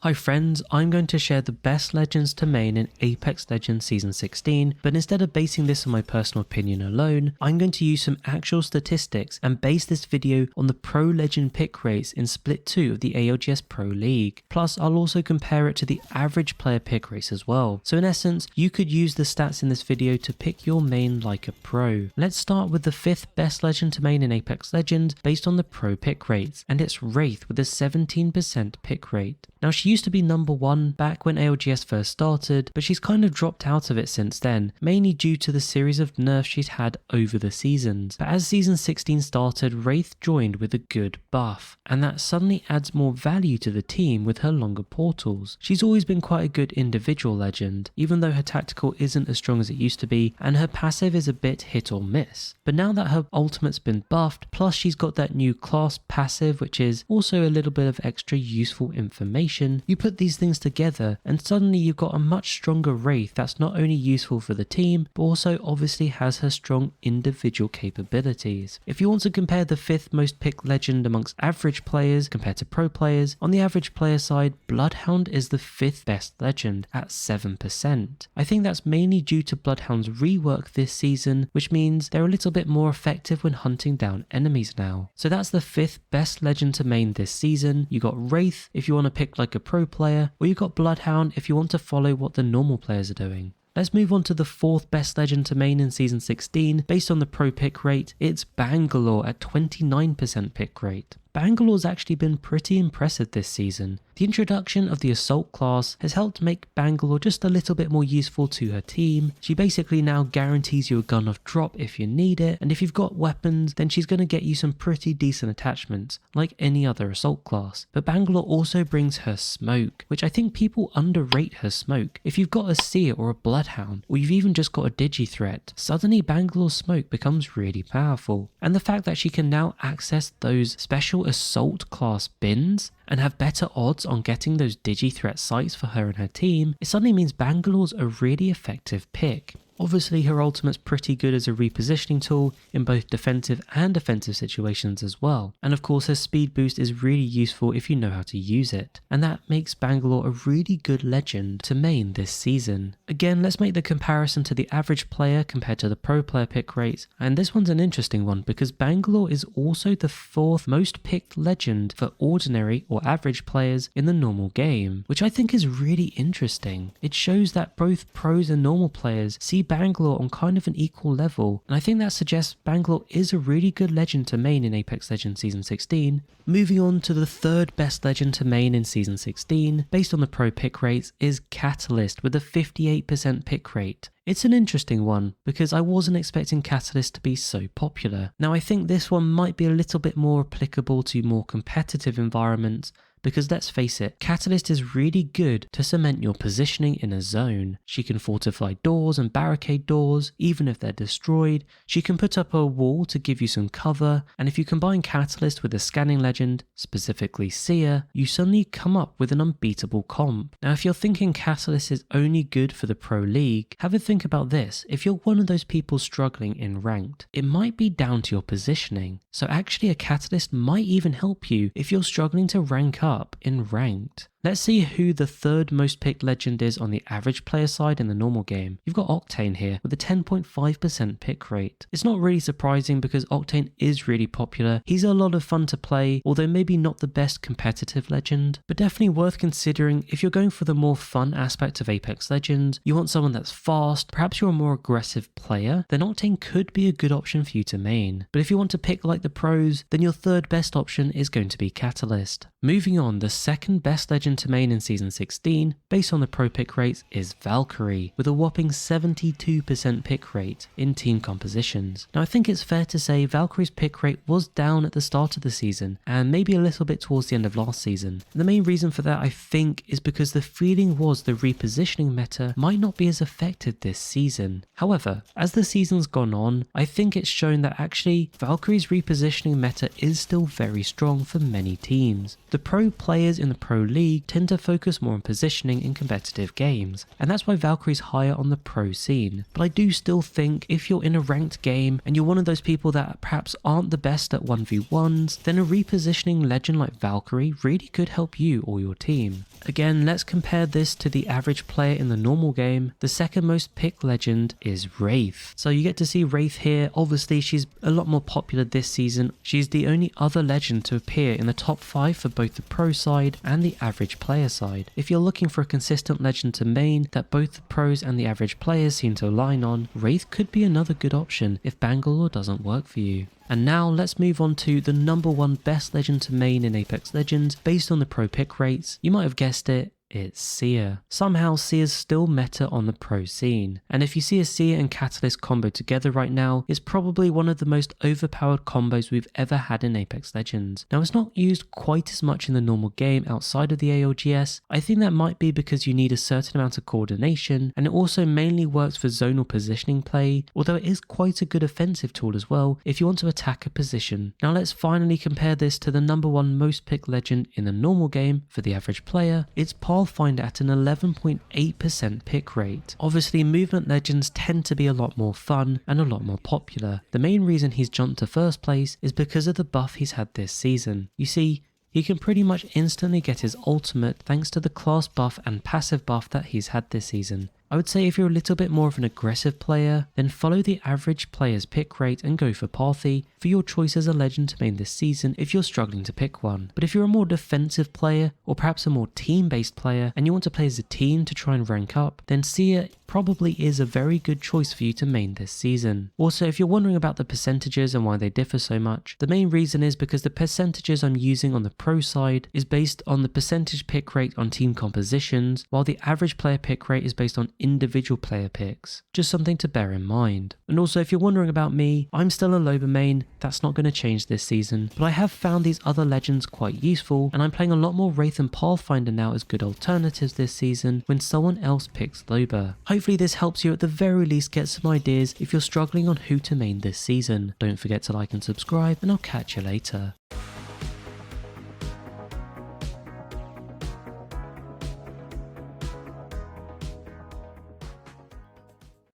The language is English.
Hi friends, I'm going to share the best legends to main in Apex Legends Season 16, but instead of basing this on my personal opinion alone, I'm going to use some actual statistics and base this video on the Pro Legend pick rates in Split 2 of the ALGS Pro League. Plus, I'll also compare it to the average player pick rates as well. So in essence, you could use the stats in this video to pick your main like a pro. Let's start with the 5th best legend to main in Apex Legends based on the pro pick rates, and it's Wraith with a 17% pick rate. Now she used to be number 1 back when ALGS first started, but she's kind of dropped out of it since then, mainly due to the series of nerfs she's had over the seasons. But as Season 16 started, Wraith joined with a good buff, and that suddenly adds more value to the team with her longer portals. She's always been quite a good individual legend, even though her tactical isn't as strong as it used to be, and her passive is a bit hit or miss. But now that her ultimate's been buffed, plus she's got that new class passive, which is also a little bit of extra useful information, you put these things together and suddenly you've got a much stronger Wraith that's not only useful for the team, but also obviously has her strong individual capabilities. If you want to compare the 5th most picked legend amongst average players compared to pro players, on the average player side, Bloodhound is the 5th best legend at 7%. I think that's mainly due to Bloodhound's rework this season, which means they're a little bit more effective when hunting down enemies now. So that's the 5th best legend to main this season. You got Wraith if you want to pick like a pro player, or you got Bloodhound if you want to follow what the normal players are doing. Let's move on to the 4th best legend to main in Season 16 based on the pro pick rate. It's Bangalore at 29% pick rate. Bangalore's actually been pretty impressive this season. The introduction of the Assault class has helped make Bangalore just a little bit more useful to her team. She basically now guarantees you a gun off drop if you need it, and if you've got weapons, then she's going to get you some pretty decent attachments, like any other Assault class. But Bangalore also brings her smoke, which I think people underrate her smoke. If you've got a Seer or a Bloodhound, or you've even just got a Digi threat, suddenly Bangalore's smoke becomes really powerful. And the fact that she can now access those special Assault class bins and have better odds on getting those Digi threat sites for her and her team, it suddenly means Bangalore's a really effective pick. Obviously her ultimate's pretty good as a repositioning tool in both defensive and offensive situations as well. And of course her speed boost is really useful if you know how to use it. And that makes Bangalore a really good legend to main this season. Again, let's make the comparison to the average player compared to the pro player pick rates. And this one's an interesting one because Bangalore is also the 4th most picked legend for ordinary or average players in the normal game, which I think is really interesting. It shows that both pros and normal players see Bangalore on kind of an equal level, and I think that suggests Bangalore is a really good legend to main in Apex Legends Season 16. Moving on to the 3rd best legend to main in Season 16, based on the pro pick rates, is Catalyst with a 58% pick rate. It's an interesting one because I wasn't expecting Catalyst to be so popular. Now I think this one might be a little bit more applicable to more competitive environments, because let's face it, Catalyst is really good to cement your positioning in a zone. She can fortify doors and barricade doors, even if they're destroyed. She can put up a wall to give you some cover, and if you combine Catalyst with a scanning legend, specifically Seer, you suddenly come up with an unbeatable comp. Now if you're thinking Catalyst is only good for the Pro League, have a think about this. If you're one of those people struggling in ranked, it might be down to your positioning. So actually a Catalyst might even help you if you're struggling to rank up in ranked. Let's see who the 3rd most picked legend is on the average player side in the normal game. You've got Octane here with a 10.5% pick rate. It's not really surprising because Octane is really popular. He's a lot of fun to play, although maybe not the best competitive legend, but definitely worth considering if you're going for the more fun aspect of Apex Legends. You want someone that's fast, perhaps you're a more aggressive player, then Octane could be a good option for you to main. But if you want to pick like the pros, then your 3rd best option is going to be Catalyst. Moving on, the 2nd best legend to main in Season 16, based on the pro pick rates, is Valkyrie, with a whopping 72% pick rate in team compositions. Now I think it's fair to say Valkyrie's pick rate was down at the start of the season, and maybe a little bit towards the end of last season. And the main reason for that I think is because the feeling was the repositioning meta might not be as effective this season. However, as the season's gone on, I think it's shown that actually Valkyrie's repositioning meta is still very strong for many teams. The pro players in the Pro League league tend to focus more on positioning in competitive games, and that's why Valkyrie's higher on the pro scene. But I do still think if you're in a ranked game and you're one of those people that perhaps aren't the best at 1v1s, then a repositioning legend like Valkyrie really could help you or your team. Again, let's compare this to the average player in the normal game. The second most picked legend is Wraith. So you get to see Wraith here. Obviously she's a lot more popular this season. She's the only other legend to appear in the top 5 for both the pro side and the average player side. If you're looking for a consistent legend to main that both the pros and the average players seem to align on, Wraith could be another good option if Bangalore doesn't work for you. And now let's move on to the number 1 best legend to main in Apex Legends based on the pro pick rates. You might have guessed it, it's Seer. Somehow Seer's still meta on the pro scene, and if you see a Seer and Catalyst combo together right now, it's probably one of the most overpowered combos we've ever had in Apex Legends. Now it's not used quite as much in the normal game outside of the ALGS. I think that might be because you need a certain amount of coordination, and it also mainly works for zonal positioning play, although it is quite a good offensive tool as well if you want to attack a position. Now let's finally compare this to the number 1 most picked legend in the normal game for the average player. It's Pathfinder at an 11.8% pick rate. Obviously movement legends tend to be a lot more fun and a lot more popular. The main reason he's jumped to first place is because of the buff he's had this season. You see, he can pretty much instantly get his ultimate thanks to the class buff and passive buff that he's had this season. I would say if you're a little bit more of an aggressive player, then follow the average player's pick rate and go for Pathy for your choice as a legend to main this season if you're struggling to pick one. But if you're a more defensive player or perhaps a more team-based player and you want to play as a team to try and rank up, then Seer probably is a very good choice for you to main this season. Also, if you're wondering about the percentages and why they differ so much, the main reason is because the percentages I'm using on the pro side is based on the percentage pick rate on team compositions, while the average player pick rate is based on individual player picks. Just something to bear in mind. And also, if you're wondering about me, I'm still a Loba main. That's not going to change this season, but I have found these other legends quite useful, and I'm playing a lot more Wraith and Pathfinder now as good alternatives this season when someone else picks Loba. Hopefully this helps you at the very least get some ideas if you're struggling on who to main this season. Don't forget to like and subscribe, and I'll catch you later.